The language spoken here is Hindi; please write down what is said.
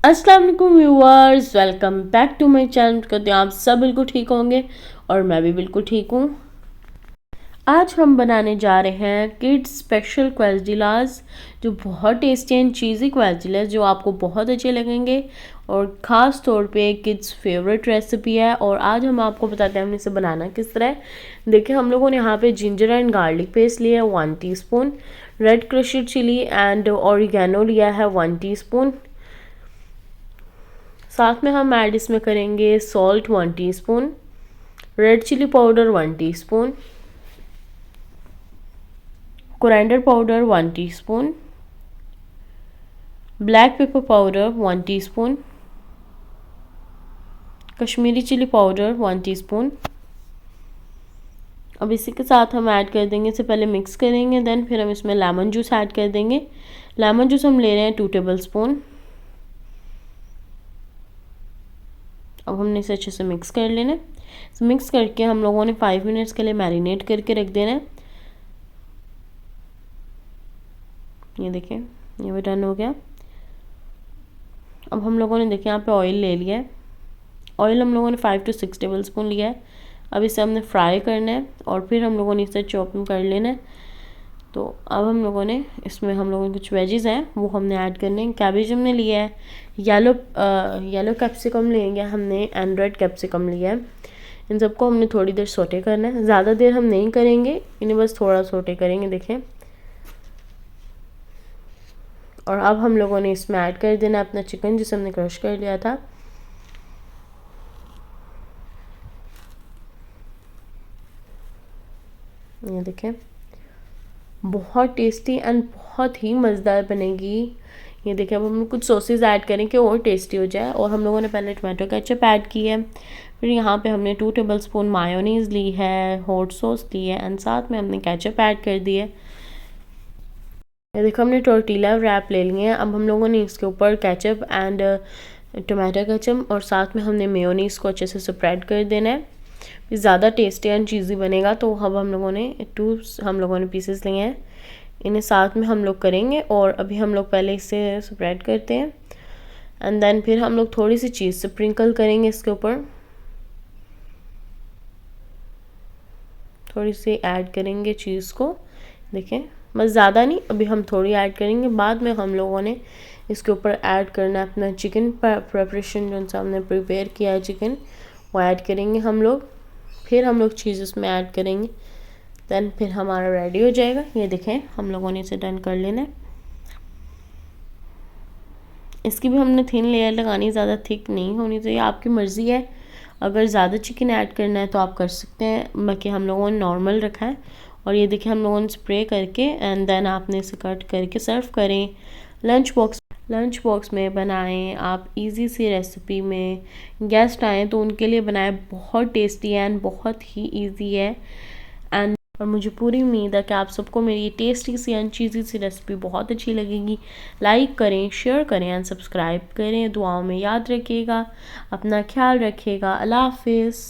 अस्सलाम वालेकुम viewers, welcome back to my channel. कहते हैं आप सब बिल्कुल ठीक होंगे और मैं भी बिल्कुल ठीक हूँ। आज हम बनाने जा रहे हैं किड्स स्पेशल क्वेजडिलास, जो बहुत टेस्टी एंड चीज़ी क्वेजडिलास जो आपको बहुत अच्छे लगेंगे और ख़ास तौर पे किड्स फेवरेट रेसिपी है। और आज हम आपको बताते हैं हमने इसे बनाना किस तरह है। देखिए, हम लोगों ने यहाँ पे जिंजर एंड गार्लिक पेस्ट लिया है 1 teaspoon, red crushed chilli and oregano लिया है 1 टीस्पून। साथ में हम ऐड इसमें करेंगे salt 1 teaspoon, red chili powder 1 teaspoon, coriander powder 1 teaspoon, black pepper powder 1 teaspoon, Kashmiri chili powder 1 teaspoon. अब इसी के साथ हम ऐड कर देंगे, इससे पहले मिक्स करेंगे, देन फिर हम इसमें लेमन जूस ऐड कर देंगे। लेमन जूस हम ले रहे हैं 2 टेबल स्पून। अब हमने इसे अच्छे से मिक्स कर लेना है। मिक्स करके हम लोगों ने 5 मिनट्स के लिए मैरिनेट करके रख देना है। ये देखें, ये भी डन हो गया। अब हम लोगों ने देखिए यहाँ पे ऑयल ले लिया है। ऑयल हम लोगों ने 5 to 6 टेबल स्पून लिया है। अब इसे हमने फ्राई करना है और फिर हम लोगों ने इसे चॉपिंग कर लेना है। तो अब हम लोगों ने इसमें कुछ वेजेस हैं वो हमने ऐड करने हैं। कैबेज हमने लिया है, येलो कैप्सिकम लेंगे हमने एंड रेड कैप्सिकम लिया है। इन सबको हमने थोड़ी देर सोटे करना है, ज़्यादा देर हम नहीं करेंगे, इन्हें बस थोड़ा सोटे करेंगे। देखें, और अब हम लोगों ने इसमें ऐड कर देना अपना चिकन जिसे हमने क्रश कर लिया था। ये देखें, बहुत टेस्टी एंड बहुत ही मज़ेदार बनेगी। ये देखें, अब हम कुछ सॉसेज ऐड करें कि और टेस्टी हो जाए। और हम लोगों ने पहले टमाटो केचप ऐड की है, फिर यहाँ पे हमने 2 टेबल स्पून मायोनीज़ ली है, हॉट सॉस ली है एंड साथ में हमने केचप ऐड कर दी है। ये देखो, हमने टोर्टिला रैप ले लिए हैं। अब हम लोगों ने इसके ऊपर केचप एंड टमाटो केचप और साथ में हमने मेयोनीज़ को अच्छे से स्प्रेड कर देना है। ज़्यादा टेस्टी एंड चीज़ी बनेगा। तो अब हम लोगों ने पीसेस लिए हैं, इन्हें साथ में हम लोग करेंगे। और अभी हम लोग पहले इसे स्प्रेड करते हैं एंड देन फिर हम लोग थोड़ी सी चीज़ स्प्रिंकल करेंगे इसके ऊपर, थोड़ी सी ऐड करेंगे चीज़ को। देखें, बस ज़्यादा नहीं, अभी हम थोड़ी ऐड करेंगे। बाद में हम लोगों ने इसके ऊपर ऐड करना है अपना चिकन प्रेपरेशन, जो सा हमने प्रिपेयर किया है चिकन, वो ऐड करेंगे हम लोग। फिर हम लोग चीज़ इसमें ऐड करेंगे, देन फिर हमारा रेडी हो जाएगा। ये देखें, हम लोगों ने इसे डन कर लेना है। इसकी भी हमने थिन लेयर लगानी, ज़्यादा थिक नहीं होनी चाहिए, आपकी मर्ज़ी है। अगर ज़्यादा चिकन ऐड करना है तो आप कर सकते हैं, बाकी हम लोगों ने नॉर्मल रखा है। और ये देखिए, हम लोगों ने स्प्रे करके एंड देन आपने इसे कट करके सर्व करें। लंच बॉक्स में बनाएं आप, इजी सी रेसिपी में। गेस्ट आएँ तो उनके लिए बनाएं, बहुत टेस्टी है एंड बहुत ही इजी है। एंड और मुझे पूरी उम्मीद है कि आप सबको मेरी ये टेस्टी सी एंड चीज़ी सी रेसिपी बहुत अच्छी लगेगी। लाइक करें, शेयर करें एंड सब्सक्राइब करें। दुआओं में याद रखिएगा, अपना ख्याल रखिएगा। अल्लाह हाफिज़।